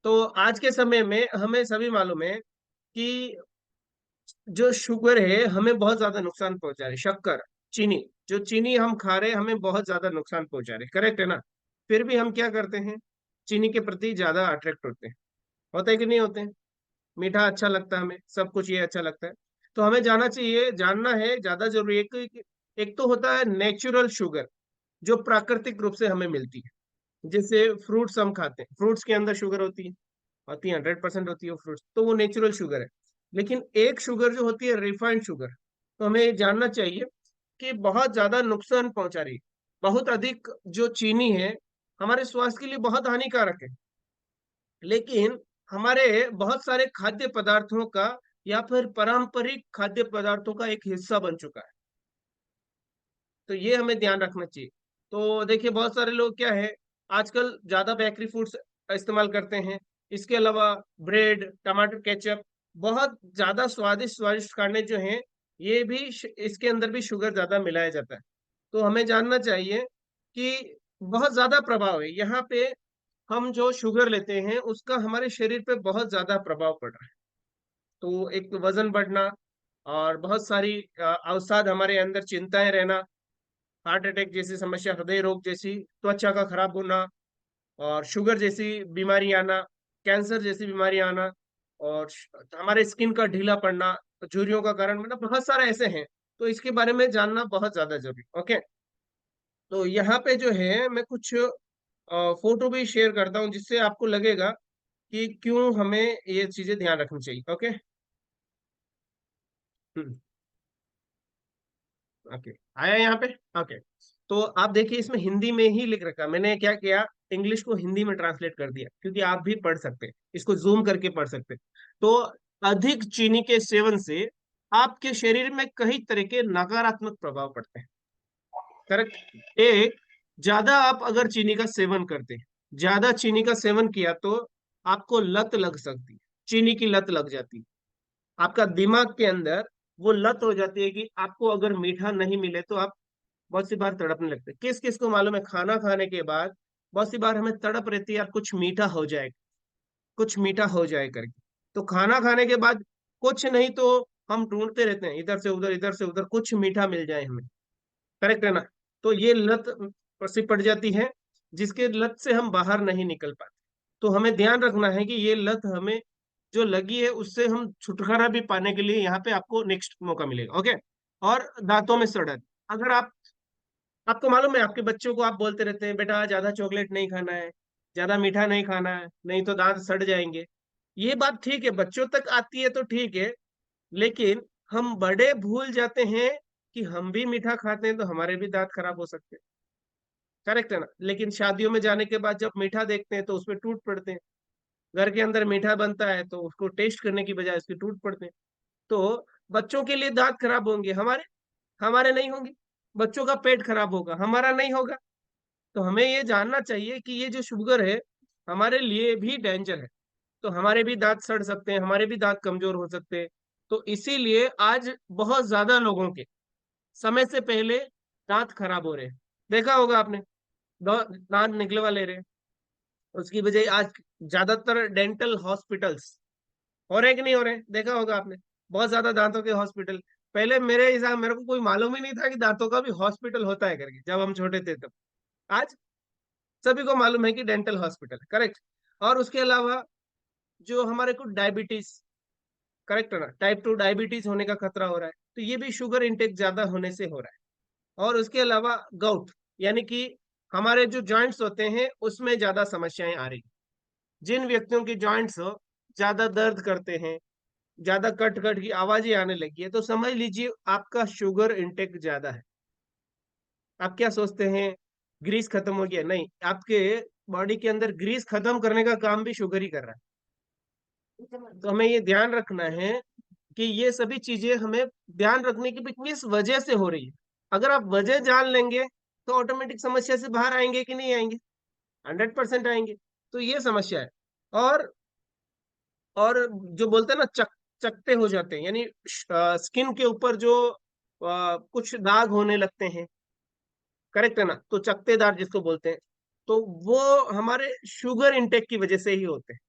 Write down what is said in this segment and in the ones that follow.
तो आज के समय में हमें सभी मालूम है कि जो शुगर है हमें बहुत ज्यादा नुकसान पहुंचा रही है। शक्कर, चीनी, जो चीनी हम खा रहे हैं हमें बहुत ज्यादा नुकसान पहुंचा रही है। करेक्ट है ना? फिर भी हम क्या करते हैं, चीनी के प्रति ज्यादा अट्रैक्ट होते हैं। होते हैं कि नहीं होते हैं? मीठा अच्छा लगता है, हमें सब कुछ ये अच्छा लगता है। तो हमें जाना चाहिए, जानना है ज्यादा जरूरी है कि एक तो होता है नेचुरल शुगर, जो प्राकृतिक रूप से हमें मिलती है। जैसे फ्रूट्स हम खाते हैं, फ्रूट्स के अंदर शुगर होती है 100% होती है वो फ्रूट्स, तो वो नेचुरल शुगर है। लेकिन एक शुगर जो होती है रिफाइंड शुगर, तो हमें ये जानना चाहिए कि बहुत ज्यादा नुकसान पहुंचा रही है। बहुत अधिक जो चीनी है हमारे स्वास्थ्य के लिए बहुत हानिकारक है। लेकिन हमारे बहुत सारे खाद्य पदार्थों का या फिर पारंपरिक खाद्य पदार्थों का एक हिस्सा बन चुका है। तो ये हमें ध्यान रखना चाहिए। तो देखिए बहुत सारे लोग क्या है, आजकल ज्यादा बेकरी फूड्स इस्तेमाल करते हैं। इसके अलावा ब्रेड, टमाटर केचप, बहुत ज्यादा स्वादिष्ट स्वादिष्ट खाने जो हैं, ये भी इसके अंदर भी शुगर ज्यादा मिलाया जाता है। तो हमें जानना चाहिए कि बहुत ज्यादा प्रभाव है यहाँ पे। हम जो शुगर लेते हैं उसका हमारे शरीर पे बहुत ज्यादा प्रभाव पड़ रहा है। तो एक तो वजन बढ़ना, और बहुत सारी अवसाद हमारे अंदर, चिंताएं रहना, हार्ट अटैक जैसी समस्या, हृदय रोग जैसी, त्वचा का खराब होना, और शुगर जैसी बीमारी आना, कैंसर जैसी बीमारी आना, और हमारे स्किन का ढीला पड़ना, झुर्रियों का कारण बनना, बहुत सारे ऐसे हैं। तो इसके बारे में जानना बहुत ज्यादा जरूरी। ओके, तो यहाँ पे जो है मैं कुछ फोटो भी शेयर करता हूँ, जिससे आपको लगेगा कि क्यों हमें ये चीजें ध्यान रखनी चाहिए। ओके। हम्म। ओके, आया यहाँ पे? ओके। तो आप देखिए इसमें हिंदी में ही लिख रखा है। मैंने क्या किया, इंग्लिश को हिंदी में ट्रांसलेट कर दिया, क्योंकि आप भी पढ़ सकते हैं, इसको जूम करके पढ़ सकते हैं। तो अधिक चीनी के सेवन से आपके शरीर में कई तरह के नकारात्मक प्रभाव पड़ते हैं। करेक्ट। एक, ज्यादा आप अगर चीनी का सेवन करते हैं, ज्यादा चीनी का सेवन किया तो आपको लत लग सकती है, चीनी की लत लग जाती है। आपका दिमाग के अंदर वो लत हो जाती है कि आपको अगर मीठा नहीं मिले तो आप बहुत सी बार तड़पने लगते हैं। किस किस को मालूम है, खाना खाने के बाद बहुत सी बार हमें तड़प रहती है यार, कुछ मीठा हो जाए, कुछ मीठा हो जाए करके। तो खाना खाने के बाद कुछ नहीं तो हम ढूंढते रहते हैं, इधर से उधर, इधर से उधर, कुछ मीठा मिल जाए हमें। करेक्ट है ना? तो ये लत सी पड़ जाती है, जिसके लत से हम बाहर नहीं निकल पाते। तो हमें ध्यान रखना है कि ये लत हमें जो लगी है उससे हम छुटकारा भी पाने के लिए यहाँ पे आपको नेक्स्ट मौका मिलेगा। ओके। और दांतों में सड़न, अगर आपको मालूम है, आपके बच्चों को आप बोलते रहते हैं बेटा ज्यादा चॉकलेट नहीं खाना है, ज्यादा मीठा नहीं खाना है, नहीं तो दांत सड़ जाएंगे। ये बात ठीक है, बच्चों तक आती है तो ठीक है। लेकिन हम बड़े भूल जाते हैं कि हम भी मीठा खाते हैं तो हमारे भी दांत खराब हो सकते हैं। करेक्ट है ना? लेकिन शादियों में जाने के बाद जब मीठा देखते हैं तो उसमें टूट पड़ते हैं। घर के अंदर मीठा बनता है तो उसको टेस्ट करने की बजाय उसके टूट पड़ते हैं। तो बच्चों के लिए दांत खराब होंगे, हमारे हमारे नहीं होंगे। बच्चों का पेट खराब होगा, हमारा नहीं होगा। तो हमें ये जानना चाहिए कि ये जो शुगर है हमारे लिए भी डेंजर है। तो हमारे भी दांत सड़ सकते हैं, हमारे भी दांत कमजोर हो सकते हैं। तो इसीलिए आज बहुत ज्यादा लोगों के समय से पहले दांत खराब हो रहे हैं। देखा होगा आपने, दांत निकलवा ले रहे हैं। उसकी वजह आज ज्यादातर डेंटल हॉस्पिटल्स हो रहे हैं कि नहीं हो रहे हैं, देखा होगा आपने। बहुत ज्यादा दांतों के हॉस्पिटल। पहले मेरे हिसाब, मेरे को कोई मालूम ही नहीं था कि दांतों का भी हॉस्पिटल होता है करके, जब हम छोटे थे तब। आज सभी को मालूम है कि डेंटल हॉस्पिटल। करेक्ट। और उसके अलावा जो हमारे को डायबिटीज, करेक्ट है ना, टाइप 2 डायबिटीज होने का खतरा हो रहा है, तो ये भी शुगर इंटेक ज्यादा होने से हो रहा है। और उसके अलावा गाउट, यानी कि हमारे जो जॉइंट्स होते हैं उसमें ज्यादा समस्याएं आ रही। जिन व्यक्तियों के जॉइंट्स ज्यादा दर्द करते हैं, ज्यादा कट कट की आवाजें आने लगी है, तो समझ लीजिए आपका शुगर इंटेक ज्यादा है। आप क्या सोचते हैं, ग्रीस खत्म हो गया? नहीं, आपके बॉडी के अंदर ग्रीस खत्म करने का काम भी शुगर ही कर रहा है। तो हमें ये ध्यान रखना है कि ये सभी चीजें हमें ध्यान रखने की भी किस वजह से हो रही है। अगर आप वजह जान लेंगे तो ऑटोमेटिक समस्या से बाहर आएंगे कि नहीं आएंगे? 100% आएंगे। तो ये समस्या है। और और जो बोलते हैं ना, चकते हो जाते हैं, यानी स्किन के ऊपर जो कुछ दाग होने लगते हैं। करेक्ट है ना? तो चकत्तेदार जिसको बोलते हैं, तो वो हमारे शुगर इंटेक की वजह से ही होते हैं।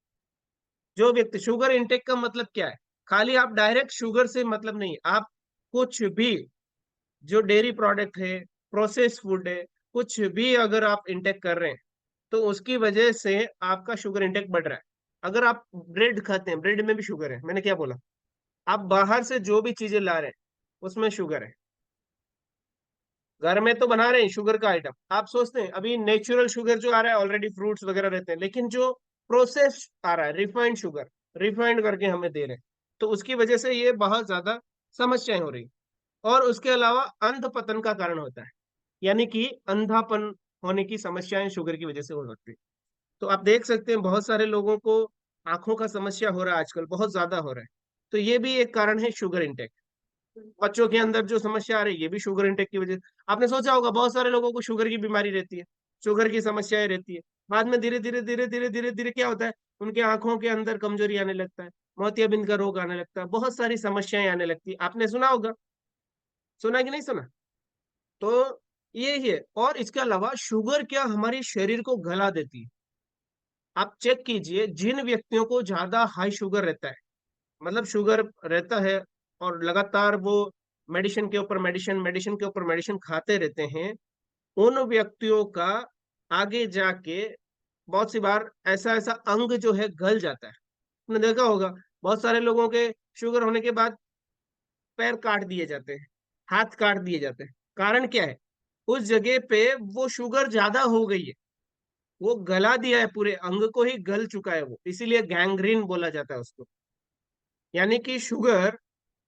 जो व्यक्ति, शुगर इंटेक का मतलब क्या है, खाली आप डायरेक्ट शुगर से मतलब नहीं, आप कुछ भी जो डेयरी प्रोडक्ट है, प्रोसेस फूड है, कुछ भी अगर आप इंटेक कर रहे हैं तो उसकी वजह से आपका शुगर इंटेक बढ़ रहा है। अगर आप ब्रेड खाते हैं, ब्रेड में भी शुगर है, मैंने क्या बोला, आप बाहर से जो भी चीजें ला रहे हैं उसमें शुगर है। घर में तो बना रहे हैं शुगर का आइटम, आप सोचते हैं अभी नेचुरल शुगर जो आ रहा है ऑलरेडी फ्रूट्स वगैरह रहते हैं, लेकिन जो प्रोसेस आ रहा है रिफाइंड शुगर, रिफाइंड करके हमें दे रहे हैं, तो उसकी वजह से ये बहुत ज्यादा समस्याएं हो रही। और उसके अलावा अंध पतन का कारण होता है, यानी कि अंधापन होने की समस्याएं शुगर की वजह से हो सकती है। तो आप देख सकते हैं बहुत सारे लोगों को आंखों का समस्या हो रहा है आजकल, बहुत ज्यादा हो रहा है। तो ये भी एक कारण है शुगर इंटेक। बच्चों के अंदर जो समस्या आ रही है ये भी शुगर इंटेक की वजह से। आपने सोचा होगा बहुत सारे लोगों को शुगर की बीमारी रहती है, शुगर की समस्याएं रहती है, बाद में धीरे धीरे धीरे धीरे धीरे धीरे क्या होता है, उनके आंखों के अंदर कमजोरी आने लगता है, मोतियाबिंद का रोग आने लगता है, बहुत सारी समस्याएं आने लगती है। आपने सुना होगा, सुना कि नहीं सुना? तो ये ही है। और इसके अलावा शुगर क्या हमारे शरीर को गला देती है। आप चेक कीजिए, जिन व्यक्तियों को ज्यादा हाई शुगर रहता है, मतलब शुगर रहता है और लगातार वो मेडिसिन के ऊपर मेडिसिन, मेडिसिन के ऊपर मेडिसिन खाते रहते हैं, उन व्यक्तियों का आगे जाके बहुत सी बार ऐसा ऐसा अंग जो है गल जाता है। आपने देखा होगा बहुत सारे लोगों के शुगर होने के बाद पैर काट दिए जाते हैं, हाथ काट दिए जाते हैं। कारण क्या है, उस जगह पे वो शुगर ज्यादा हो गई है, वो गला दिया है, पूरे अंग को ही गल चुका है वो, इसीलिए गैंग्रीन बोला जाता है उसको। यानी कि शुगर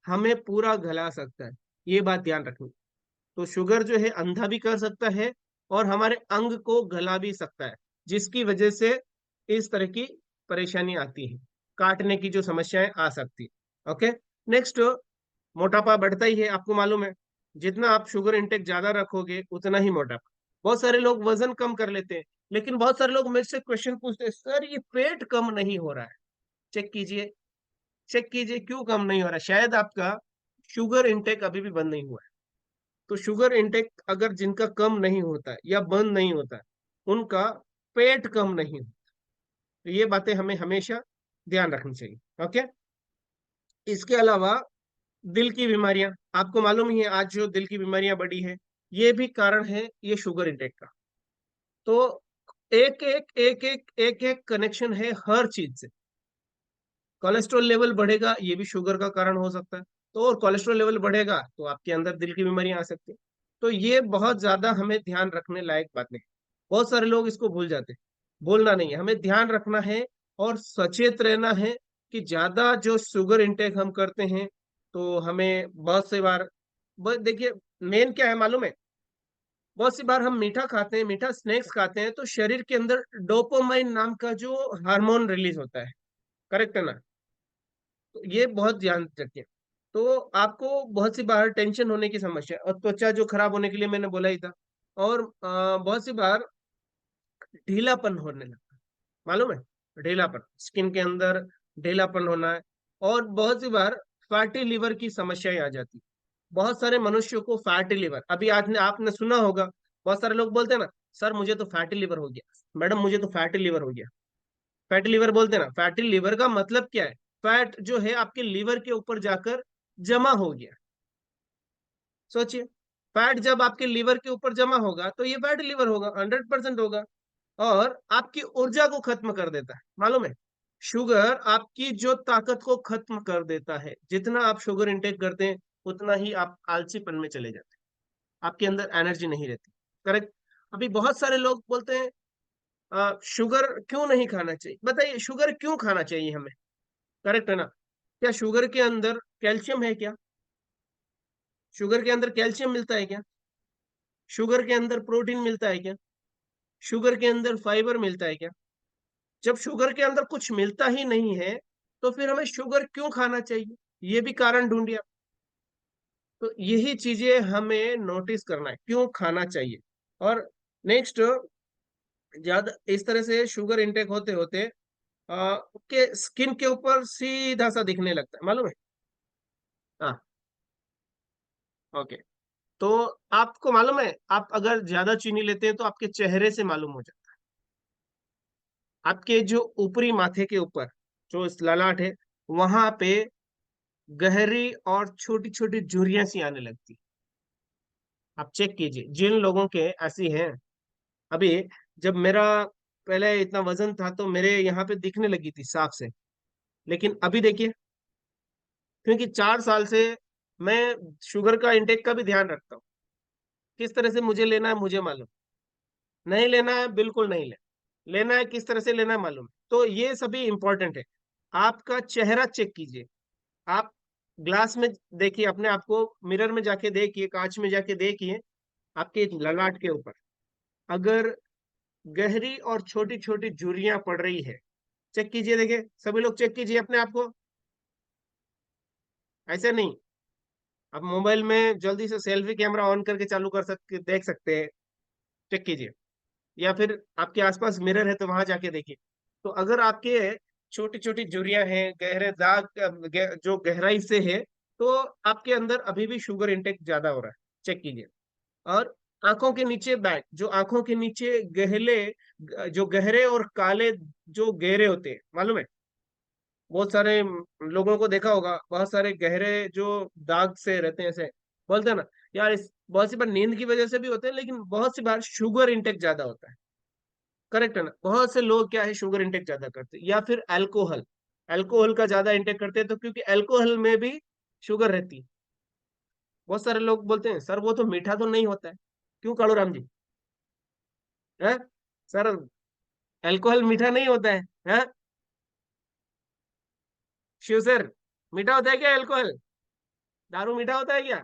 हमें पूरा गला सकता है, ये बात ध्यान रखनी। तो शुगर जो है अंधा भी कर सकता है और हमारे अंग को गला भी सकता है, जिसकी वजह से इस तरह की परेशानी आती है, काटने की जो समस्याएं आ सकती है। ओके, नेक्स्ट, मोटापा बढ़ता ही है, आपको मालूम है, जितना आप शुगर इंटेक ज्यादा रखोगे उतना ही मोटापा। बहुत सारे लोग वजन कम कर लेते हैं, लेकिन बहुत सारे लोग मेरे से क्वेश्चन पूछते हैं, सर ये पेट कम नहीं हो रहा है। चेक कीजिए, चेक कीजिए क्यों कम नहीं हो रहा है। शायद आपका शुगर इंटेक अभी भी बंद नहीं हुआ है। तो शुगर इंटेक अगर जिनका कम नहीं होता है या बंद नहीं होता है, उनका पेट कम नहीं होता। तो ये बातें हमें हमेशा ध्यान रखनी चाहिए। ओके, इसके अलावा दिल की बीमारियां, आपको मालूम ही है आज जो दिल की बीमारियां बढ़ी है, ये भी कारण है ये शुगर इंटेक का। तो एक एक कनेक्शन है हर चीज से। कोलेस्ट्रॉल लेवल बढ़ेगा, ये भी शुगर का कारण हो सकता है। तो और कोलेस्ट्रॉल लेवल बढ़ेगा तो आपके अंदर दिल की बीमारियां आ सकती है। तो ये बहुत ज्यादा हमें ध्यान रखने लायक बात नहीं। बहुत सारे लोग इसको भूल जाते हैं। बोलना नहीं है, हमें ध्यान रखना है और सचेत रहना है कि ज्यादा जो शुगर इंटेक हम करते हैं तो हमें बहुत सी बार, देखिए मेन क्या है मालूम है, बहुत सी बार हम मीठा खाते हैं, मीठा स्नैक्स खाते हैं, तो शरीर के अंदर डोपामाइन नाम का जो हार्मोन रिलीज होता है, करेक्ट है ना? तो ये बहुत ध्यान रखिए। तो आपको बहुत सी बार टेंशन होने की समस्या और त्वचा जो खराब होने के लिए मैंने बोला ही था। और बहुत सी बार ढीलापन होने लगता है, मालूम है, ढीलापन स्किन के अंदर ढीलापन होना है। और बहुत सी बार फैटी लिवर की समस्याएं आ जाती है। बहुत सारे मनुष्यों को फैटी लिवर, अभी आज ने आपने सुना होगा, बहुत सारे लोग बोलते हैं ना, सर मुझे तो फैटी लिवर हो गया, मैडम मुझे तो फैटी लिवर हो गया। फैटी लिवर बोलते हैं ना, फैटी लिवर का मतलब क्या है, फैट जो है आपके लीवर के ऊपर जाकर जमा हो गया। सोचिए, फैट जब आपके लीवर के ऊपर जमा होगा तो ये फैटी लिवर होगा, 100% होगा। और आपकी ऊर्जा को खत्म कर देता है, मालूम है, शुगर आपकी जो ताकत को खत्म कर देता है। जितना आप शुगर इंटेक करते हैं उतना ही आप आलसीपन में चले जाते हैं, आपके अंदर एनर्जी नहीं रहती। करेक्ट। अभी बहुत सारे लोग बोलते हैं शुगर क्यों नहीं खाना चाहिए, बताइए शुगर क्यों खाना चाहिए हमें? करेक्ट है ना? क्या शुगर के अंदर कैल्शियम है क्या? शुगर के अंदर कैल्शियम मिलता है क्या? शुगर के अंदर प्रोटीन मिलता है क्या? शुगर के अंदर फाइबर मिलता है क्या? जब शुगर के अंदर कुछ मिलता ही नहीं है तो फिर हमें शुगर क्यों खाना चाहिए? ये भी कारण ढूंढिए। तो यही चीजें हमें नोटिस करना है क्यों खाना चाहिए। और नेक्स्ट, ज्यादा इस तरह से शुगर इनटेक होते होते के स्किन के ऊपर सीधा सा दिखने लगता है, मालूम है? हाँ, ओके। तो आपको मालूम है, आप अगर ज्यादा चीनी लेते हैं तो आपके चेहरे से मालूम हो जाता है, आपके जो ऊपरी माथे के ऊपर जो इस ललाट है, वहां पे गहरी और छोटी छोटी झुर्रियां सी आने लगती। आप चेक कीजिए, जिन लोगों के ऐसी हैं। अभी जब मेरा पहले इतना वजन था तो मेरे यहाँ पे दिखने लगी थी साफ से, लेकिन अभी देखिए, क्योंकि 4 साल से मैं शुगर का इंटेक का भी ध्यान रखता हूँ। किस तरह से मुझे लेना है मुझे मालूम, नहीं लेना है बिल्कुल नहीं लेना है, किस तरह से लेना है मालूम। तो ये सभी इंपॉर्टेंट है। आपका चेहरा चेक कीजिए, आप ग्लास में देखिए, अपने आप को मिरर में जाके देखिए, कांच में जाके देखिए, आपके ललाट के ऊपर अगर गहरी और छोटी छोटी झुर्रियां पड़ रही है, चेक कीजिए, देखिए सभी लोग चेक कीजिए अपने आप को। ऐसे नहीं, आप मोबाइल में जल्दी से सेल्फी कैमरा ऑन करके चालू कर सकते, देख सकते हैं, चेक कीजिए। या फिर आपके आसपास मिरर है तो वहां जाके देखिए। तो अगर आपके छोटी छोटी झुर्रियां हैं, गहरे दाग जो गहराई से है, तो आपके अंदर अभी भी शुगर इंटेक ज्यादा हो रहा है, चेक कीजिए। और आंखों के नीचे बैग, जो आंखों के नीचे जो गहरे और काले जो घेरे होते हैं, मालूम है, बहुत सारे लोगों को देखा होगा, बहुत सारे गहरे जो दाग से रहते हैं ऐसे, बोलते हैं ना यार, इस बहुत सी बार नींद की वजह से भी होते हैं, लेकिन बहुत सी बार शुगर इंटेक ज्यादा होता है। करेक्ट है ना, बहुत से लोग क्या है शुगर इंटेक ज्यादा करते हैं, या फिर अल्कोहल, अल्कोहल का ज्यादा इंटेक करते हैं, तो क्योंकि अल्कोहल में भी शुगर रहती है। बहुत सारे लोग बोलते हैं सर वो तो मीठा तो नहीं होता है। क्यों कालू राम जी? है सर, अल्कोहल मीठा नहीं होता है? शिव सर, मीठा होता है क्या अल्कोहल? दारू मीठा होता है क्या?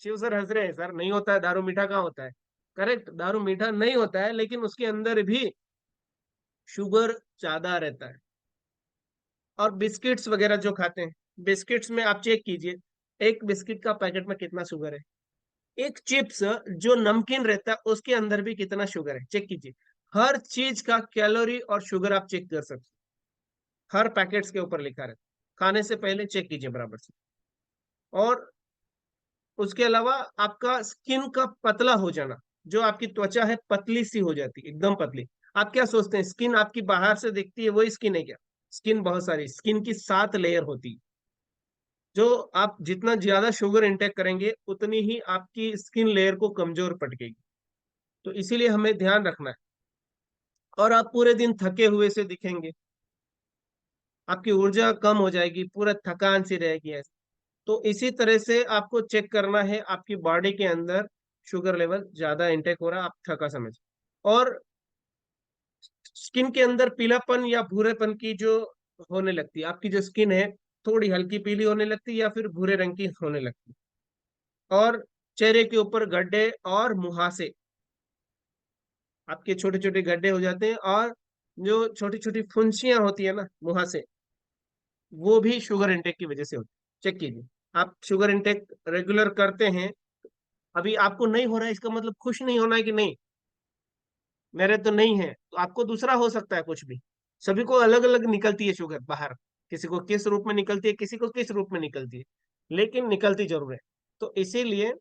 शिव सर हंस रहे हैं, सर नहीं होता है, दारू मीठा कहाँ होता है? करेक्ट, दारू मीठा नहीं होता है, लेकिन उसके अंदर भी शुगर ज्यादा रहता है। और बिस्किट्स वगैरह जो खाते हैं, बिस्किट्स में आप चेक कीजिए, एक बिस्किट का पैकेट में कितना शुगर है। एक चिप्स जो नमकीन रहता है उसके अंदर भी कितना शुगर है, चेक कीजिए। हर चीज का कैलोरी और शुगर आप चेक कर सकते हैं, हर पैकेट्स के ऊपर लिखा रहता है। खाने से पहले चेक कीजिए बराबर से। और उसके अलावा आपका स्किन का पतला हो जाना, जो आपकी त्वचा है पतली सी हो जाती है, एकदम पतली। आप क्या सोचते हैं स्किन आपकी बाहर से दिखती है वही स्किन है क्या? स्किन बहुत सारी, स्किन की 7 लेयर होती है। जो आप जितना ज्यादा शुगर इंटेक करेंगे उतनी ही आपकी स्किन लेयर को कमजोर पटकेगी। तो इसीलिए हमें ध्यान रखना है। और आप पूरे दिन थके हुए से दिखेंगे, आपकी ऊर्जा कम हो जाएगी, पूरा थकान सी रहेगी ऐसे। तो इसी तरह से आपको चेक करना है आपकी बॉडी के अंदर शुगर लेवल ज्यादा इंटेक हो रहा है, आप थका समझ। और स्किन के अंदर पीलापन या भूरेपन की जो होने लगती है, आपकी जो स्किन है थोड़ी हल्की पीली होने लगती है या फिर भूरे रंग की होने लगती है। और चेहरे के ऊपर गड्ढे और मुहासे, आपके छोटे छोटे गड्ढे हो जाते हैं। और जो छोटी छोटी फुंसियां होती है ना मुहासे, वो भी शुगर इंटेक की वजह से होती है। चेक कीजिए, आप शुगर इंटेक रेगुलर करते हैं, अभी आपको नहीं हो रहा है इसका मतलब खुश नहीं होना है कि नहीं मेरे तो नहीं है, तो आपको दूसरा हो सकता है कुछ भी। सभी को अलग अलग निकलती है शुगर बाहर, किसी को किस रूप में निकलती है, किसी को किस रूप में निकलती है, लेकिन निकलती जरूर है। तो इसीलिए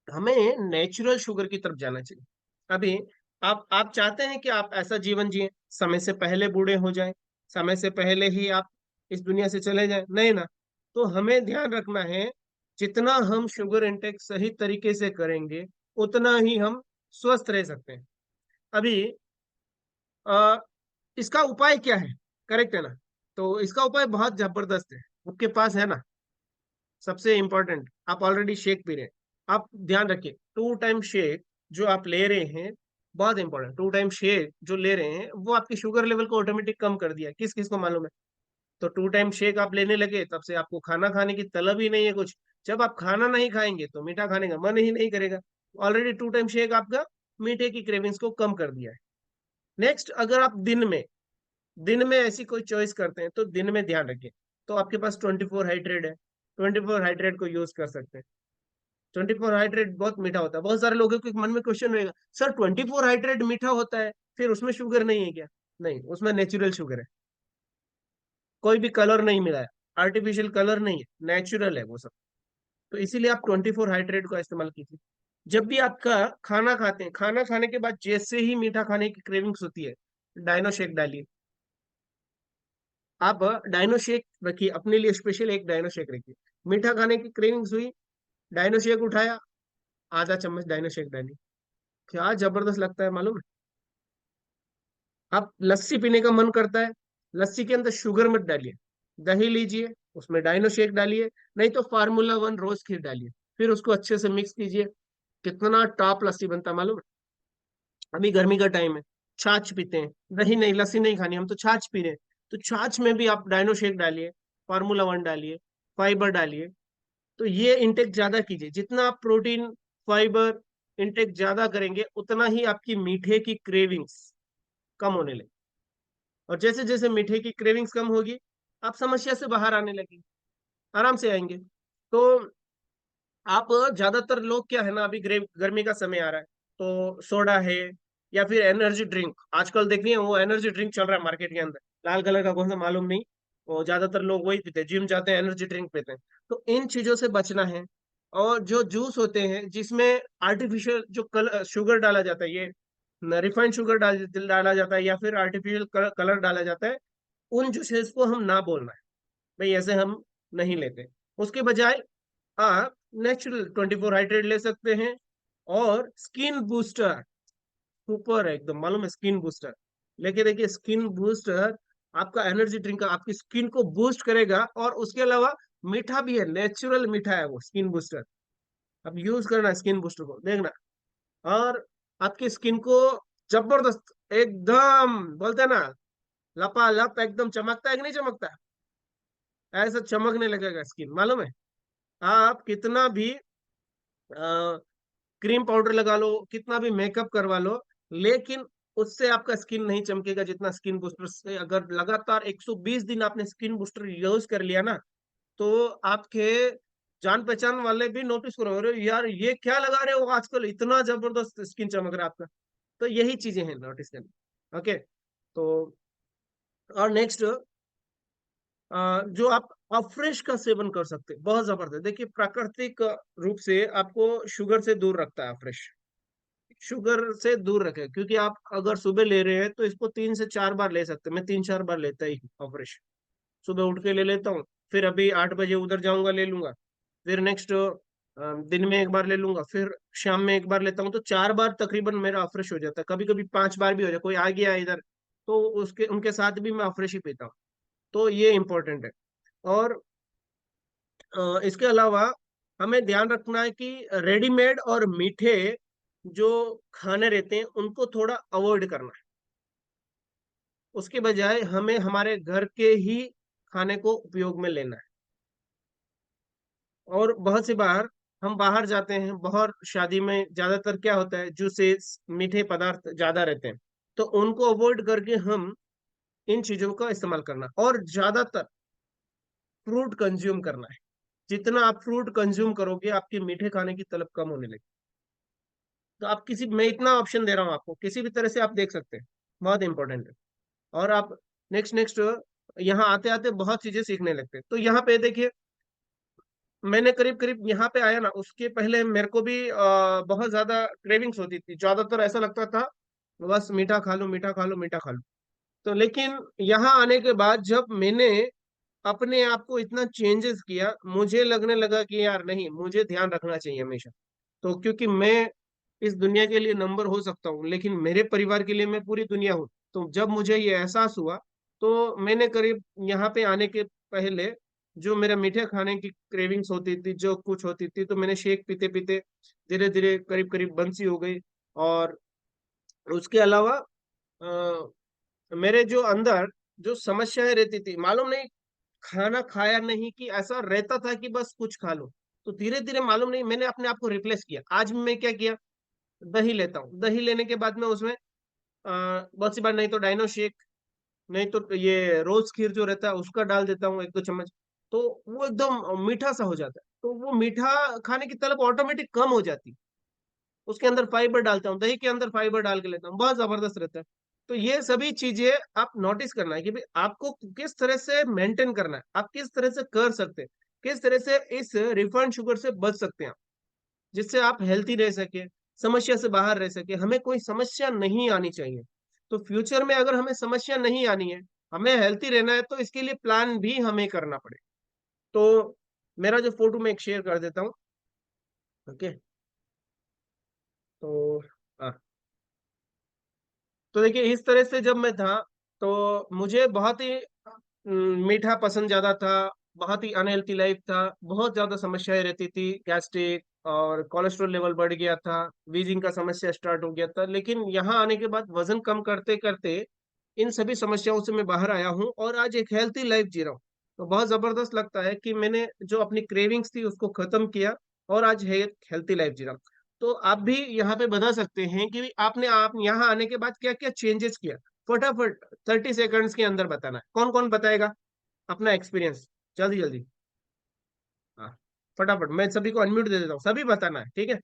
हमें नेचुरल शुगर की तरफ जाना चाहिए। अभी आप चाहते हैं कि आप ऐसा जीवन जिए, समय से पहले बूढ़े हो जाएं, समय से पहले ही आप इस दुनिया से चले जाएं, नहीं ना। तो हमें ध्यान रखना है, जितना हम शुगर इंटेक सही तरीके से करेंगे उतना ही हम स्वस्थ रह सकते हैं। अभी आ, इसका उपाय क्या है? करेक्ट है ना? तो इसका उपाय बहुत जबरदस्त है, आपके पास है ना। सबसे इंपॉर्टेंट, आप ऑलरेडी शेक पी रहे हैं, आप ध्यान रखिए 2 टाइम शेक जो आप ले रहे हैं, बहुत इंपॉर्टेंट। 2 टाइम शेक जो ले रहे हैं वो आपकी शुगर लेवल को ऑटोमेटिक कम कर दिया, किस किस को मालूम है? तो 2 टाइम शेक आप लेने लगे तब से आपको खाना खाने की तलब ही नहीं है कुछ। जब आप खाना नहीं खाएंगे तो मीठा खाने का मन ही नहीं करेगा। ऑलरेडी 2 टाइम शेक आपका मीठे की क्रेविंग्स को कम कर दिया है। नेक्स्ट, अगर आप दिन में ऐसी कोई चॉइस करते हैं तो दिन में ध्यान रखिए, तो आपके पास 24 हाइड्रेट है, 24 हाइड्रेट को यूज कर सकते हैं। 24 हाइड्रेट बहुत मीठा होता है, बहुत सारे लोगों के मन में क्वेश्चन रहेगा, सर 24 हाइड्रेट मीठा होता है फिर उसमें शुगर नहीं है क्या? नहीं, उसमें नेचुरल शुगर है, कोई भी कलर नहीं मिला है, आर्टिफिशियल कलर नहीं है, नेचुरल है वो सब। तो इसीलिए आप 24 हाइड्रेट का इस्तेमाल कीजिए। जब भी आपका खाना खाते हैं, खाना खाने के बाद जैसे ही मीठा खाने की क्रेविंग्स होती है, डायनो शेक डालिए। आप डाइनो शेक रखिए अपने लिए, स्पेशल एक डाइनो शेक रखिए। मीठा खाने की क्रेविंग्स हुई, डाइनो शेक उठाया, आधा चम्मच डाइनो शेक डालिए, क्या जबरदस्त लगता है मालूम है। आप लस्सी पीने का मन करता है, लस्सी के अंदर शुगर मत डालिए, दही लीजिए, उसमें डाइनो शेक डालिए, नहीं तो फार्मूला 1 रोज खीर डालिए, फिर उसको अच्छे से मिक्स कीजिए, कितना टॉप लस्सी बनता है मालूम है। अभी गर्मी का टाइम है, छाछ पीते हैं, दही नहीं, लस्सी नहीं खानी, हम तो छाछ पी रहे हैं, तो छाछ में भी आप डाइनो शेक डालिए, फार्मूला 1 डालिए, फाइबर डालिए। तो ये इंटेक ज्यादा कीजिए, जितना आप प्रोटीन फाइबर इंटेक ज्यादा करेंगे उतना ही आपकी मीठे की क्रेविंग्स कम होने लगेगी। और जैसे जैसे मीठे की क्रेविंग्स कम होगी, आप समस्या से बाहर आने लगेंगे, आराम से आएंगे। तो आप ज्यादातर लोग क्या है ना, अभी गर्मी का समय आ रहा है, तो सोडा है या फिर एनर्जी ड्रिंक, आजकल देख रही है वो एनर्जी ड्रिंक चल रहा है मार्केट के अंदर, लाल कलर का कौन सा मालूम नहीं, वो ज्यादातर लोग वही पीते हैं, जिम जाते हैं एनर्जी ड्रिंक पीते हैं। तो इन चीजों से बचना है। और जो जूस होते हैं जिसमें आर्टिफिशियल जो शुगर डाला जाता है, ये रिफाइंड शुगर डाला जाता है या फिर आर्टिफिशियल कलर डाला जाता है, उन जूसेस को हम ना बोलना है, भाई ऐसे हम नहीं लेते। उसके बजाय आप नेचुरल 24 हाइड्रेट ले सकते हैं। और स्किन बूस्टर सुपर है एकदम, मालूम है, स्किन बूस्टर लेके देखिए, स्किन बूस्टर आपका एनर्जी ड्रिंक आपकी स्किन को बूस्ट करेगा, और उसके अलावा मीठा भी है, नेचुरल मीठा है वो स्किन बूस्टर। अब यूज करना स्किन बूस्टर को देखना, और आपकी स्किन को जबरदस्त एकदम, बोलते हैं ना, लपालप एकदम चमकता है कि नहीं चमकता, ऐसा चमकने लगेगा स्किन मालूम है। आप कितना भी क्रीम पाउडर लगा लो, कितना भी मेकअप करवा लो, लेकिन उससे आपका स्किन नहीं चमकेगा जितना स्किन बूस्टर से। अगर लगातार 120 दिन आपने स्किन बूस्टर यूज कर लिया ना, तो आपके जान पहचान वाले भी नोटिस करो, अरे यार ये क्या लगा रहे हो आजकल, इतना जबरदस्त स्किन चमक रहा है आपका। तो यही चीजें हैं नोटिस करनी। ओके। तो और नेक्स्ट, जो आप अफ्रेश का सेवन कर सकते हैं, बहुत जबरदस्त। देखिए प्राकृतिक रूप से आपको शुगर से दूर रखता है अफ्रेश, शुगर से दूर रखे, क्योंकि आप अगर सुबह ले रहे हैं तो इसको 3 से 4 बार ले सकते हैं, मैं 3-4 बार लेता ही हूँ अफ्रेश। सुबह उठ के ले लेता हूँ, फिर अभी 8 बजे उधर जाऊंगा ले लूंगा, फिर नेक्स्ट दिन में एक बार ले लूंगा, फिर शाम में एक बार लेता हूँ, तो 4 बार तकरीबन मेरा अफ्रेश हो जाता है, कभी कभी 5 बार भी हो जाए, कोई आ गया इधर तो उसके उनके साथ भी मैं अफ्रेश ही पीता हूँ। तो ये इंपॉर्टेंट है। और इसके अलावा हमें ध्यान रखना है कि रेडीमेड और मीठे जो खाने रहते हैं उनको थोड़ा अवॉइड करना है, उसके बजाय हमें हमारे घर के ही खाने को उपयोग में लेना है। और बहुत सी बार हम बाहर जाते हैं, बहुत शादी में ज्यादातर क्या होता है, जूसेस मीठे पदार्थ ज्यादा रहते हैं, तो उनको अवॉइड करके हम इन चीजों का इस्तेमाल करना, और ज्यादातर फ्रूट कंज्यूम करना है। जितना आप फ्रूट कंज्यूम करोगे आपकी मीठे खाने की तलब कम होने लगेगी। तो आप किसी, मैं इतना ऑप्शन दे रहा हूँ आपको, किसी भी तरह से आप देख सकते हैं, बहुत इंपॉर्टेंट है। और आप नेक्स्ट नेक्स्ट यहाँ आते आते बहुत चीजें सीखने लगते हैं। तो यहाँ पे देखिए, मैंने करीब करीब यहाँ पे आया ना, उसके पहले मेरे को भी बहुत ज्यादा क्रेविंग्स होती थी, ज्यादातर ऐसा लगता था बस मीठा खा लो, मीठा खा लो, मीठा खा लो। तो लेकिन यहाँ आने के बाद जब मैंने अपने आप को इतना चेंजेस किया, मुझे लगने लगा कि यार नहीं, मुझे ध्यान रखना चाहिए हमेशा। तो क्योंकि मैं इस दुनिया के लिए नंबर हो सकता हूँ, लेकिन मेरे परिवार के लिए मैं पूरी दुनिया हूँ। तो जब मुझे ये एहसास हुआ, तो मैंने करीब यहाँ पे आने के पहले जो मेरा मीठे खाने की क्रेविंग्स होती थी, जो कुछ होती थी, तो मैंने शेक पीते पीते धीरे धीरे करीब करीब बंद सी हो गई। और उसके अलावा मेरे जो अंदर जो समस्याएं रहती थी, मालूम नहीं, खाना खाया नहीं कि ऐसा रहता था कि बस कुछ खा लो, तो धीरे धीरे मालूम नहीं मैंने अपने आप को रिप्लेस किया। आज मैं क्या किया, दही लेता हूँ, दही लेने के बाद में उसमें बहुत सी बार नहीं तो डाइनो शेक, नहीं तो ये रोज खीर जो रहता है उसका डाल देता हूँ 1-2 चम्मच, तो वो एकदम मीठा सा हो जाता है, तो वो मीठा खाने की तलब ऑटोमेटिक कम हो जाती है। उसके अंदर फाइबर डालता हूँ, दही के अंदर फाइबर डाल के लेता हूँ, बहुत जबरदस्त रहता है। तो ये सभी चीजें आप नोटिस करना है कि भाई आपको किस तरह से मेंटेन करना है, आप किस तरह से कर सकते हैं, किस तरह से इस रिफाइंड शुगर से बच सकते हैं, जिससे आप हेल्थी रह सके, समस्या से बाहर रह सके। हमें कोई समस्या नहीं आनी चाहिए। तो फ्यूचर में अगर हमें समस्या नहीं आनी है, हमें हेल्थी रहना है तो इसके लिए प्लान भी हमें करना पड़े। तो मेरा जो फोटो मैं एक शेयर कर देता हूँ। ओके। तो हाँ, तो देखिए इस तरह से जब मैं था तो मुझे बहुत ही मीठा पसंद ज्यादा था। बहुत ही अनहेल्थी लाइफ था। बहुत ज्यादा समस्याएं रहती थी, गैस्ट्रिक और कोलेस्ट्रॉल लेवल बढ़ गया था। वीजिंग का समस्या स्टार्ट हो गया था। लेकिन यहाँ आने के बाद वजन कम करते करते इन सभी समस्याओं से मैं बाहर आया हूँ और आज एक हेल्थी लाइफ जी रहा हूँ। तो बहुत जबरदस्त लगता है कि मैंने जो अपनी क्रेविंग्स थी उसको खत्म किया और आज है हेल्थी लाइफ जी रहा हूँ। तो आप भी यहाँ पे बता सकते हैं कि आपने आप यहाँ आने के बाद क्या क्या चेंजेस किया। फटाफट 30 सेकंड्स के अंदर बताना है। कौन कौन बताएगा अपना एक्सपीरियंस? जल्दी जल्दी। हाँ, फटाफट। मैं सभी को अनम्यूट दे देता हूँ, सभी बताना है, ठीक है?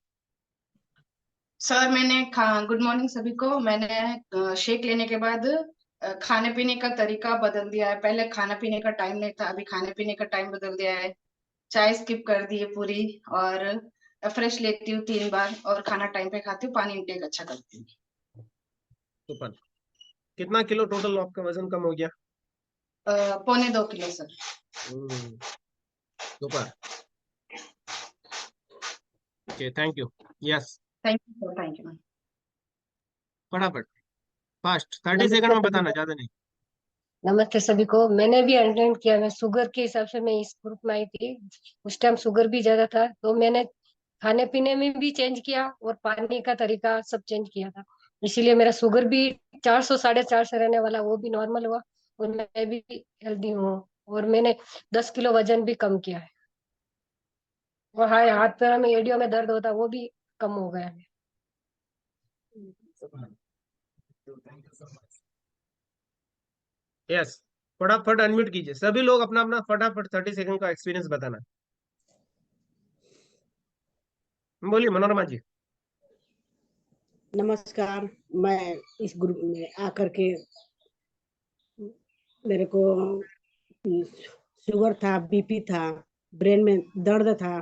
सर मैंने खा गुड मॉर्निंग सभी को। मैंने शेक लेने के बाद खाने पीने का तरीका बदल दिया है। पहले खाने पीने का टाइम नहीं था, अभी खाने पीने का टाइम बदल दिया है। चाय स्किप कर दी है पूरी, और फ्रेश लेती हूँ 3 बार, और खाना टाइम पे खाती हूँ, पानी इंटेक अच्छा करती हूँ। सुपर। कितना किलो टोटल आपका वजन कम हो गया? 1.25 kilo sir. Hmm, super. Okay, thank you. Yes. Thank you sir, thank you ma'am. फटाफट, फास्ट, 30 सेकंड नमस्ते में सभी बताना, को। ज्यादा नहीं। नमस्ते सभी को। मैंने भी अटेंड किया। मैं शुगर के हिसाब से मैं इस ग्रुप में आई थी। उस टाइम शुगर भी ज्यादा था, तो मैंने खाने पीने में भी चेंज किया और पानी का तरीका सब चेंज किया था। इसीलिए मेरा शुगर भी 400 450 रहने वाला वो भी नॉर्मल हुआ, और मैं भी हेल्दी हूँ। और मैंने 10 किलो वजन भी कम किया है। और हाँ, हाथ पैर में एड़ियों में दर्द होता वो भी कम हो गया है। यस। फटाफट अनम्यूट कीजिए सभी लोग, अपना अपना फटाफट 30 सेकंड का एक्सपीरियंस बताना। बोलिए मनोरमा जी। नमस्कार। मैं इस ग्रुप में आकर के मेरे को शुगर था, बीपी था, ब्रेन में दर्द था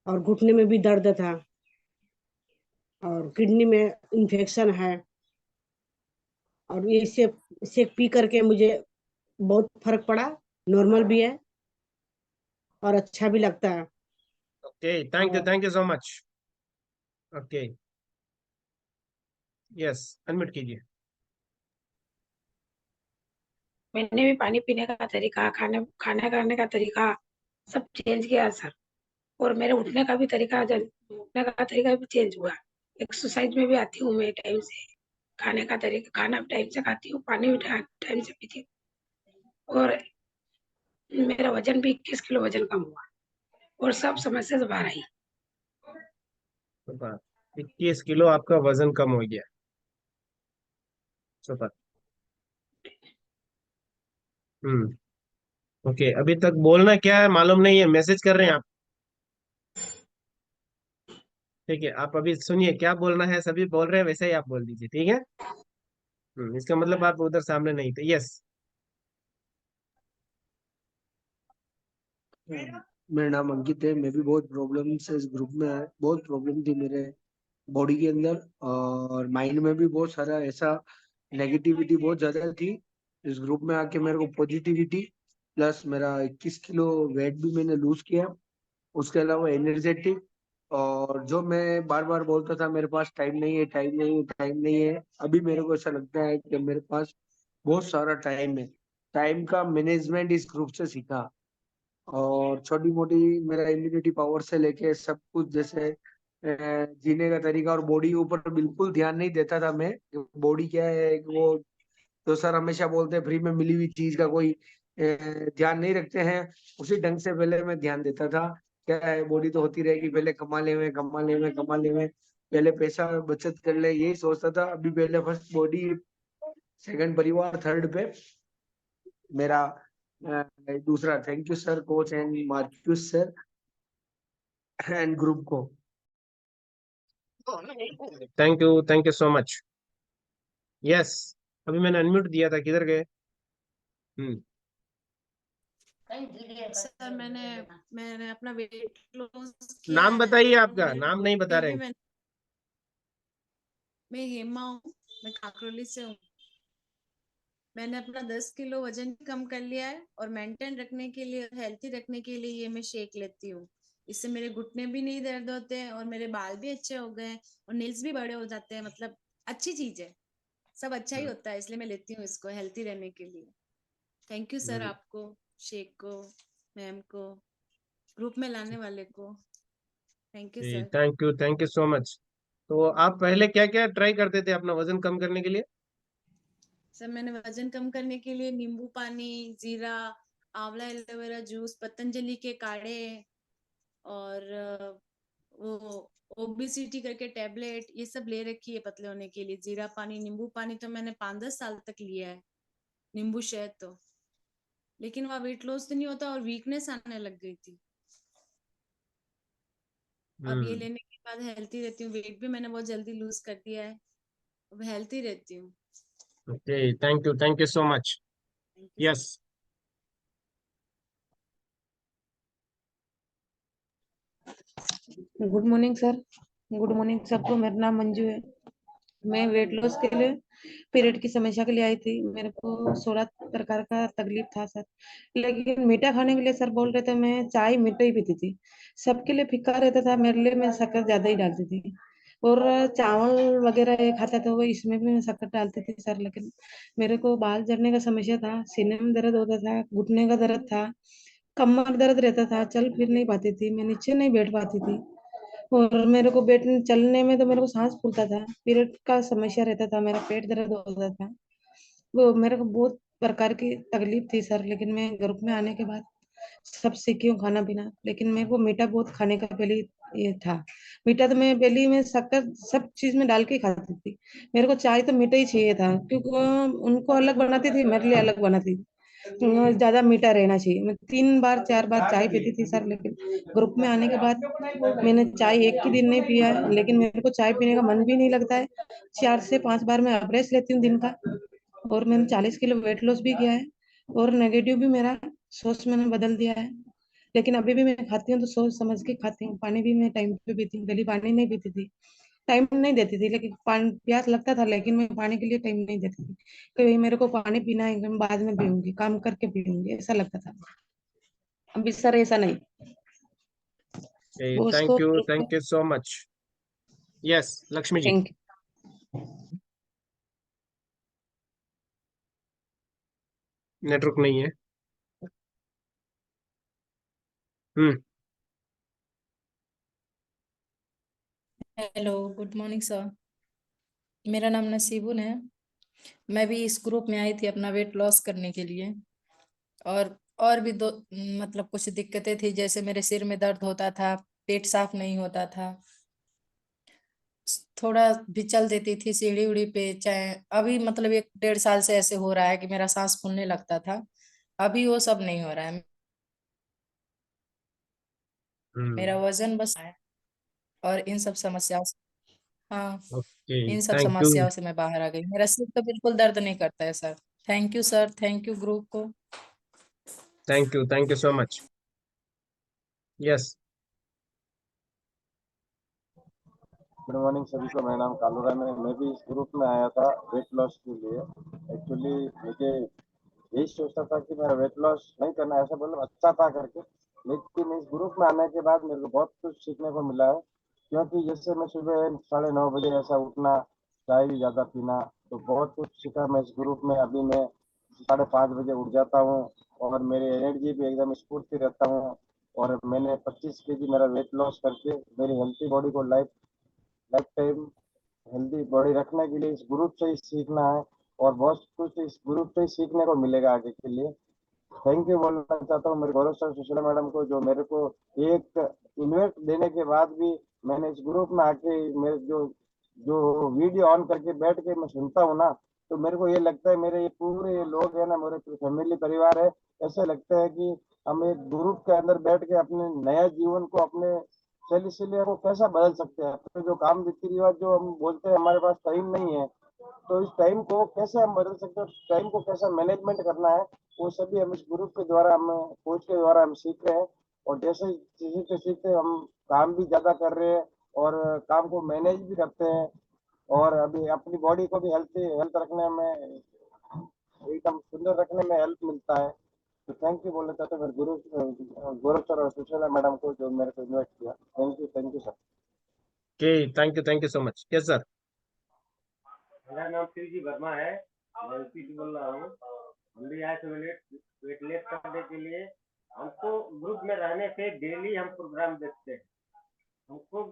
और घुटने में भी दर्द था, और किडनी में इन्फेक्शन है। और ये इसे पी करके मुझे बहुत फर्क पड़ा। नॉर्मल भी है और अच्छा भी लगता है। ओके, और thank you so much. Okay. Yes, unmute कीजिए। मैंने भी पानी पीने का तरीका, खाना खाने का तरीका सब चेंज किया सर। और मेरे उठने का भी तरीका उठने का तरीका भी चेंज हुआ। एक्सरसाइज में भी आती हूँ मैं टाइम से। खाने का तरीका, खाना भी टाइम से खाती हूँ, पानी भी टाइम से पीती हूँ। और मेरा वजन भी 21 किलो वजन कम हुआ, और सब समस्या से बाहर आई। 21 किलो आपका वजन कम हो गया। सुपर। हम्म। ओके, अभी तक बोलना क्या है मालूम नहीं है, मैसेज कर रहे हैं आप। ठीक है, आप अभी सुनिए क्या बोलना है, सभी बोल रहे हैं वैसे ही आप बोल दीजिए, ठीक है? इसका मतलब आप उधर सामने नहीं थे। यस। मेरा नाम अंकित है। मैं भी बहुत प्रॉब्लम से इस ग्रुप में आया। बहुत प्रॉब्लम थी मेरे बॉडी के अंदर, और माइंड में भी बहुत सारा ऐसा नेगेटिविटी बहुत ज्यादा थी। इस ग्रुप में आके मेरे को पॉजिटिविटी, प्लस मेरा 21 किलो वेट भी मैंने लूज किया। उसके अलावा एनर्जेटिक, और जो मैं बार बार बोलता था मेरे पास टाइम नहीं है, टाइम नहीं है, टाइम नहीं है, अभी मेरे को ऐसा लगता है कि मेरे पास बहुत सारा टाइम है। टाइम का मैनेजमेंट इस ग्रुप से सीखा। और छोटी मोटी मेरा इम्यूनिटी पावर से लेके सब कुछ, जैसे जीने का तरीका और बॉडी के ऊपर बिल्कुल ध्यान नहीं देता था मैं। बॉडी क्या है वो, तो सर हमेशा बोलते हैं फ्री में मिली हुई चीज का कोई ध्यान नहीं रखते हैं। उसी ढंग से पहले मैं ध्यान देता था। क्या है, बॉडी तो होती रहेगी, पहले कमा ले में, कमा ले में, कमा ले में, पहले पैसा बचत कर ले, यही सोचता था। अभी पहले फर्स्ट बॉडी, सेकंड परिवार, थर्ड पे मेरा दूसरा। Thank you sir, coach and Marcus sir and group को। Thank you so much. Yes. अभी मैंने अनम्यूट दिया था, किधर गए? हम्म। सर मैंने मैंने अपना वेट लॉस किया नाम है, बताइए तो आपका, मेरे नाम नहीं बता फिर रहे भी हैं। मैं हेमा हूँ, मैं काकरोली से हूँ। मैंने अपना 10 किलो वजन कम कर लिया है और मेंटेन रखने के लिए, हेल्थी रखने के लिए ये मैं शेक लेती हूँ। इससे मेरे घुटने भी नहीं दर्द होते हैं और मेरे बाल भी अच्छे हो गए हैं और नेल्स भी बड़े हो जाते हैं। मतलब अच्छी चीज है, सब अच्छा ही होता है, इसलिए मैं लेती हूँ इसको हेल्थी रहने के लिए। थैंक यू सर, आपको, शेख को, मैम को, ग्रुप में लाने वाले को। थैंक यू जी, sir. Thank you so much. तो आप पहले क्या क्या ट्राई करते थे अपना वजन कम करने के लिए? सर मैंने वजन कम करने के लिए नींबू पानी, जीरा, आंवला एलोवेरा जूस, पतंजलि के काढ़े और वो ओबेसिटी करके टैबलेट, ये सब ले रखी है पतले होने के लिए। जीरा पानी, नींबू पानी तो मैंने 5-10 साल तक लिया है, नींबू शहद तो, लेकिन वह वेट लॉस तो नहीं होता और वीकनेस आने लग गई थी। अब ये हम्म। लेने के बाद हेल्थी रहती हूँ, वेट भी मैंने बहुत जल्दी लूज कर दिया है, अब हेल्थी रहती हूँ। Okay, thank you so much. Thank you sir. Yes. Good morning sir. Good morning सबको। मेरा नाम मंजू है। मैं वेट लॉस के लिए, पीरियड की समस्या के लिए आई थी। मेरे को 16 प्रकार का तकलीफ था सर, लेकिन मीठा खाने के लिए सर बोल रहे थे। मैं चाय मीठा ही पीती थी, सबके लिए फीका रहता था, मेरे लिए मैं शक्कर ज्यादा ही डालती थी। और चावल वगैरह ये खाता था वो, इसमें भी मैं शक्कर डालती थी सर। लेकिन मेरे को बाल झड़ने का समस्या था, सीने में दर्द होता था, घुटने का दर्द था, कमर दर्द रहता था, चल फिर नहीं पाती थी, मैं नीचे नहीं बैठ पाती थी। और मेरे को बैठने चलने में तो मेरे को सांस फूलता था, पीरियड का समस्या रहता था, मेरा पेट दर्द होता था। वो मेरे को बहुत प्रकार की तकलीफ थी सर। लेकिन मैं ग्रुप में आने के बाद सब सीखी हूँ खाना पीना। लेकिन मेरे को मीठा बहुत खाने का पहले ये था। मीठा तो मैं पहले ही मैं शक्कर सब चीज में डाल के ही खाती थी। मेरे को चाय तो मीठा ही चाहिए था, क्योंकि उनको अलग बनाती थी, मेरे लिए अलग बनाती थी। ज्यादा मीठा रहना चाहिए। मैं 3 बार 4 बार चाय पीती थी सर। लेकिन ग्रुप में आने के बाद मैंने चाय एक ही दिन नहीं पिया है, लेकिन मेरे को चाय पीने का मन भी नहीं लगता है। 4 से 5 बार मैं एवरेज लेती हूँ दिन का। और मैंने 40 किलो वेट लॉस भी किया है। और नेगेटिव भी मेरा सोच मैंने बदल दिया है। लेकिन अभी भी मैं खाती हूँ तो सोच समझ के खाती हूँ। पानी भी मैं टाइम पे पीती हूँ, पहले पानी नहीं पीती थी, टाइम नहीं देती थी। लेकिन पानी प्यास लगता था, लेकिन मैं पानी के लिए टाइम नहीं देती थी कि भाई मेरे को पानी पीना है, मैं बाद में पीऊंगी, काम करके पीऊंगी, ऐसा लगता था। अभी सर ऐसा नहीं। वो उसको thank you so much. Yes, Lakshmi ji. Thank network नहीं है। Hmm. Hello, good morning sir. मेरा नाम नसीबुन है। मैं भी इस ग्रुप में आई थी अपना वेट लॉस करने के लिए। और और भी दो मतलब कुछ दिक्कतें थी, जैसे मेरे सिर में दर्द होता था, पेट साफ नहीं होता था, थोड़ा भी चल देती थी सीढ़ी उड़ी पे, चाहे अभी मतलब 1-1.5 साल से ऐसे हो रहा है कि मेरा सांस फूलने लगता था। अभी वो सब नहीं हो रहा है। मेरा हम्म। वजन बस है। और इन सब समस्याओं से, हाँ, ओके, इन सब थैंक यू। समस्याओं से मैं बाहर आ गई। मेरा सिर तो बिल्कुल दर्द नहीं करता है sir. Thank you sir, thank you group को। Thank you so much. Yes. Good morning सभी को। मेरा नाम कालू राम है। मैं भी इस ग्रुप में आया था वेट लॉस के लिए। एक्चुअली मुझे यही सोचता था कि मेरा वेट लॉस नहीं करना है, ऐसा बोलो अच्छा था करके। लेकिन इस ग्रुप में आने के बाद मेरे को बहुत कुछ सीखने को मिला है। क्योंकि जैसे मैं सुबह 9:30 बजे ऐसा उठना, चाय भी ज़्यादा पीना, तो बहुत कुछ सीखा मैं इस ग्रुप में। अभी मैं 5:30 बजे उठ जाता हूँ और मेरी एनर्जी भी एकदम स्फूर्ति रहता हूँ। और मैंने 25 kg मेरा वेट लॉस करके मेरी हेल्थी बॉडी को life life time healthy body रखने के लिए इस ग्रुप से ही सीखना है। और बहुत कुछ इस ग्रुप से ही सीखने को मिलेगा आगे के लिए। थैंक यू बोलना चाहता हूँ मेरे गौरव सर, सुशीला मैडम को, जो मेरे को एक इन्वेट देने के बाद भी मैंने इस ग्रुप में आके मेरे जो जो वीडियो ऑन करके बैठ के मैं सुनता हूँ ना, तो मेरे को ये लगता है मेरे ये पूरे ये लोग है ना, मेरे फैमिली परिवार है। ऐसा लगता है कि हम एक ग्रुप के अंदर बैठ के अपने नया जीवन को, अपने शैली को कैसा बदल सकते हैं। अपने जो काम रीति रिवाज जो हम बोलते हैं हमारे पास टाइम नहीं है, तो इस टाइम को कैसे हम बदल सकते हैं, टाइम को कैसा मैनेजमेंट करना है, वो सभी हम इस ग्रुप के द्वारा, हम कोच के द्वारा हम सीख रहे हैं। और जैसे सीखते सीखते हम काम भी ज्यादा कर रहे हैं और काम को मैनेज भी करते हैं। और अभी अपनी बॉडी को भी हेल्थ हेल्थ रखने में एकदम सुंदर रखने में हेल्प मिलता है। तो थैंक यू बोलना चाहते हैं मेरे गुरु गौरव सर और सुशीला मैडम को जो मेरे को इन्वाइट किया। Thank you sir. Okay, thank you so much. Yes sir. मेरा नाम शिवजी वर्मा है, मैं यूपी से बोल रहा हूँ। हम भी आए थे वेट लेस करने के लिए। हमको ग्रुप में रहने से डेली हम प्रोग्राम देखते हैं। हमको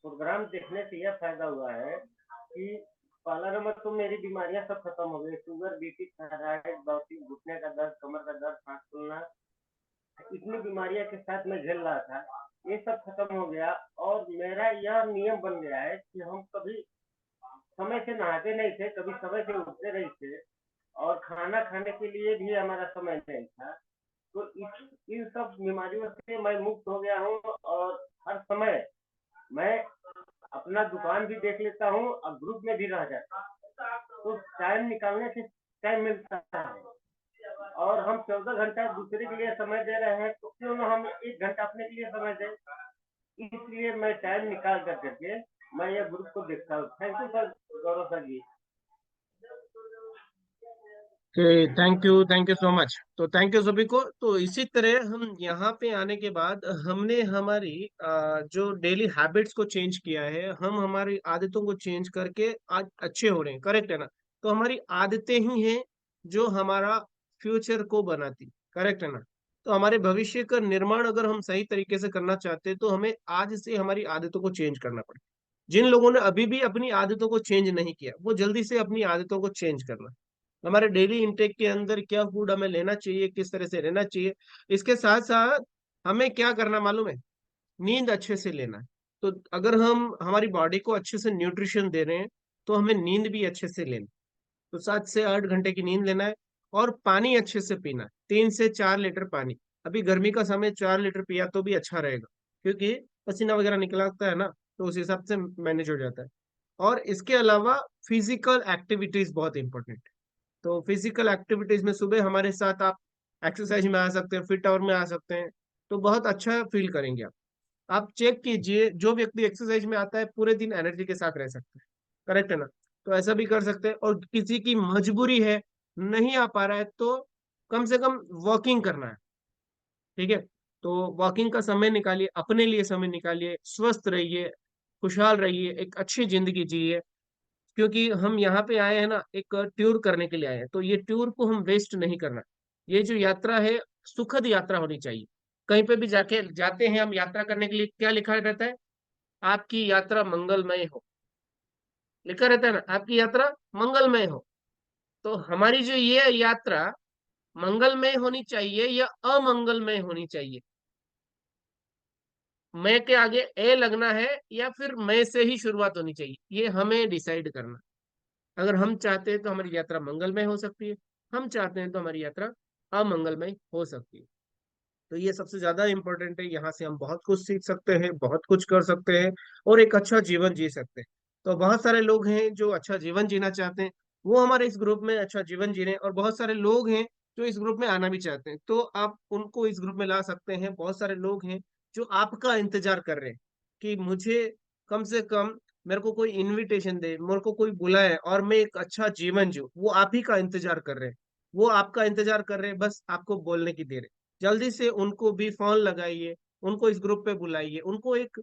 प्रोग्राम देखने से यह फायदा हुआ है कि पहला नंबर तो मेरी बीमारियां सब खत्म हो गई। शुगर, बीपी, थायराइड, बाकी घुटने का दर्द, कमर का दर्द, सांस फूलना, इतनी बीमारियां के साथ मैं झेल रहा था, ये सब खत्म हो गया। और मेरा यह नियम बन गया है कि हम कभी समय से नहाते नहीं थे, कभी समय से उठते नहीं थे, और खाना खाने के लिए भी हमारा समय नहीं था। तो इन सब बीमारियों से मैं मुक्त हो गया हूँ, और हर समय मैं अपना दुकान भी देख लेता हूँ और ग्रुप में भी रह जाता हूँ। तो टाइम निकालने से टाइम मिलता है, और हम 14 घंटा दूसरे के लिए समय दे रहे हैं, तो क्यों ना हम 1 घंटा अपने के लिए समय दें। इसलिए मैं टाइम निकाल करके मैं ये ग्रुप को देखता हूँ। Thank you sir, Gaurav sir ji. Thank you so much. तो थैंक यू सभी को। तो इसी तरह हम यहाँ पे आने के बाद हमने हमारी जो डेली हैबिट्स को चेंज किया है, हम हमारी आदतों को चेंज करके आज अच्छे हो रहे हैं। करेक्ट है ना? तो हमारी आदतें ही हैं जो हमारा फ्यूचर को बनाती। करेक्ट है ना? तो हमारे भविष्य का निर्माण अगर हम सही तरीके से करना चाहते हैं तो हमें आज से हमारी आदतों को चेंज करना पड़ेगा। जिन लोगों ने अभी भी अपनी आदतों को चेंज नहीं किया, वो जल्दी से अपनी आदतों को चेंज करना। हमारे डेली इंटेक के अंदर क्या फूड हमें लेना चाहिए, किस तरह से रहना चाहिए। इसके साथ साथ हमें क्या करना मालूम है? नींद अच्छे से लेना है। तो अगर हम हमारी बॉडी को अच्छे से न्यूट्रिशन दे रहे हैं तो हमें नींद भी अच्छे से लेनी। तो 7 से 8 घंटे की नींद लेना है, और पानी अच्छे से पीना है, 3 से 4 लीटर पानी। अभी गर्मी का समय, 4 लीटर पिया तो भी अच्छा रहेगा, क्योंकि पसीना वगैरह निकलता है ना, तो उस हिसाब से मैनेज हो जाता है। और इसके अलावा फिजिकल एक्टिविटीज बहुत इंपॉर्टेंट है। तो फिजिकल एक्टिविटीज में सुबह हमारे साथ आप एक्सरसाइज में आ सकते हैं, फिट आवर में आ सकते हैं, तो बहुत अच्छा फील करेंगे आप चेक कीजिए, जो व्यक्ति एक्सरसाइज में आता है पूरे दिन एनर्जी के साथ रह सकता है। करेक्ट है ना? तो ऐसा भी कर सकते हैं। और किसी की मजबूरी है, नहीं आ पा रहा है, तो कम से कम वॉकिंग करना है। ठीक है? तो वॉकिंग का समय निकालिए, अपने लिए समय निकालिए, स्वस्थ रहिए, खुशहाल रहिए, एक अच्छी जिंदगी जिए। क्योंकि हम यहाँ पे आए हैं ना, एक टूर करने के लिए आए हैं, तो ये टूर को हम वेस्ट नहीं करना। ये जो यात्रा है, सुखद यात्रा होनी चाहिए। कहीं पे भी जाके जाते हैं हम यात्रा करने के लिए, क्या लिखा रहता है? आपकी यात्रा मंगलमय हो। लिखा रहता है ना, आपकी यात्रा मंगलमय हो। तो हमारी जो ये यात्रा मंगलमय होनी चाहिए या अमंगलमय होनी चाहिए? मैं के आगे ए लगना है या फिर मैं से ही शुरुआत होनी चाहिए, ये हमें डिसाइड करना। अगर हम चाहते हैं तो हमारी यात्रा मंगलमय हो सकती है, हम चाहते हैं तो हमारी यात्रा अमंगलमय हो सकती है। तो ये सबसे ज्यादा इंपॉर्टेंट है। यहाँ से हम बहुत कुछ सीख सकते हैं, बहुत कुछ कर सकते हैं, और एक अच्छा जीवन जी सकते हैं। तो बहुत सारे लोग हैं जो अच्छा जीवन जीना चाहते हैं, वो हमारे इस ग्रुप में अच्छा जीवन जी रहे हैं। और बहुत सारे लोग हैं जो इस ग्रुप में आना भी चाहते हैं, तो आप उनको इस ग्रुप में ला सकते हैं। बहुत सारे लोग हैं जो आपका इंतजार कर रहे हैं कि मुझे कम से कम, मेरे को कोई इनविटेशन दे, मेरे को कोई बुलाए और मैं एक अच्छा जीवन जीऊं। वो आप ही का इंतजार कर रहे हैं, वो आपका इंतजार कर रहे हैं, बस आपको बोलने की देर है। जल्दी से उनको भी फोन लगाइए, उनको इस ग्रुप पे बुलाइए, उनको एक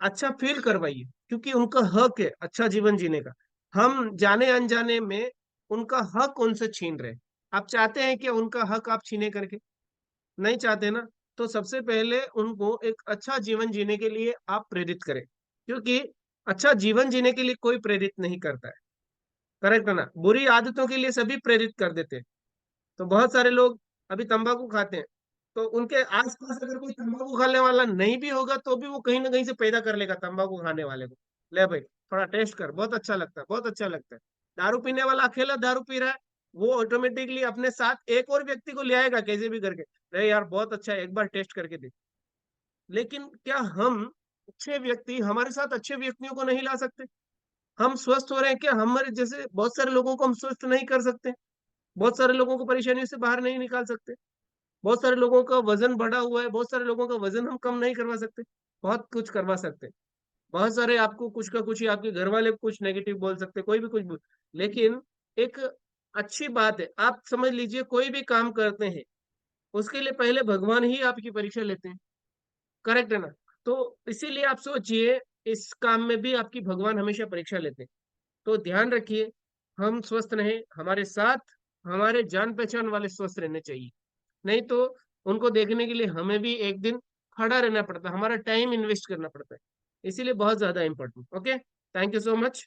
अच्छा फील करवाइए, क्योंकि उनका हक है अच्छा जीवन जीने का। हम जाने अनजाने में उनका हक उनसे छीन रहे हैं। आप चाहते हैं कि उनका हक आप छीने करके? नहीं चाहते ना? तो सबसे पहले उनको एक अच्छा जीवन जीने के लिए आप प्रेरित करें, क्योंकि अच्छा जीवन जीने के लिए कोई प्रेरित नहीं करता है। करेक्ट है ना? बुरी आदतों के लिए सभी प्रेरित कर देते हैं। तो बहुत सारे लोग अभी तंबाकू खाते हैं, तो उनके आसपास अगर कोई तंबाकू खाने वाला नहीं भी होगा तो भी वो कहीं ना कहीं से पैदा कर लेगा तंबाकू खाने वाले को। ले भाई, थोड़ा टेस्ट कर, बहुत अच्छा लगता है, बहुत अच्छा लगता है। दारू पीने वाला अकेला दारू पी रहा है, वो ऑटोमेटिकली अपने साथ एक और व्यक्ति को ले आएगा कैसे भी करके, अरे यार बहुत अच्छा है, एक बार टेस्ट करके देख। लेकिन क्या हम अच्छे व्यक्ति, हमारे साथ अच्छे व्यक्तियों को नहीं ला सकते? हम स्वस्थ हो रहे हैं क्या? हमारे जैसे बहुत सारे लोगों को हम स्वस्थ नहीं कर सकते? बहुत सारे लोगों को परेशानियों से बाहर नहीं निकाल सकते? बहुत सारे लोगों का वजन बढ़ा हुआ है, बहुत सारे लोगों का वजन हम कम नहीं करवा सकते? बहुत कुछ करवा सकते हैं। बहुत सारे आपको कुछ का कुछ ही, आपके घर वाले कुछ नेगेटिव बोल सकते, कोई भी कुछ बोल, लेकिन एक अच्छी बात है। आप समझ लीजिए कोई भी काम करते हैं उसके लिए पहले भगवान ही आपकी परीक्षा लेते हैं, करेक्ट है ना? तो इसीलिए आप सोचिए इस काम में भी आपकी भगवान हमेशा परीक्षा लेते हैं। तो ध्यान रखिए, हम स्वस्थ रहें, हमारे साथ हमारे जान पहचान वाले स्वस्थ रहने चाहिए, नहीं तो उनको देखने के लिए हमें भी एक दिन खड़ा रहना पड़ता है, हमारा टाइम इन्वेस्ट करना पड़ता है। इसीलिए बहुत ज्यादा important. Okay, thank you so much.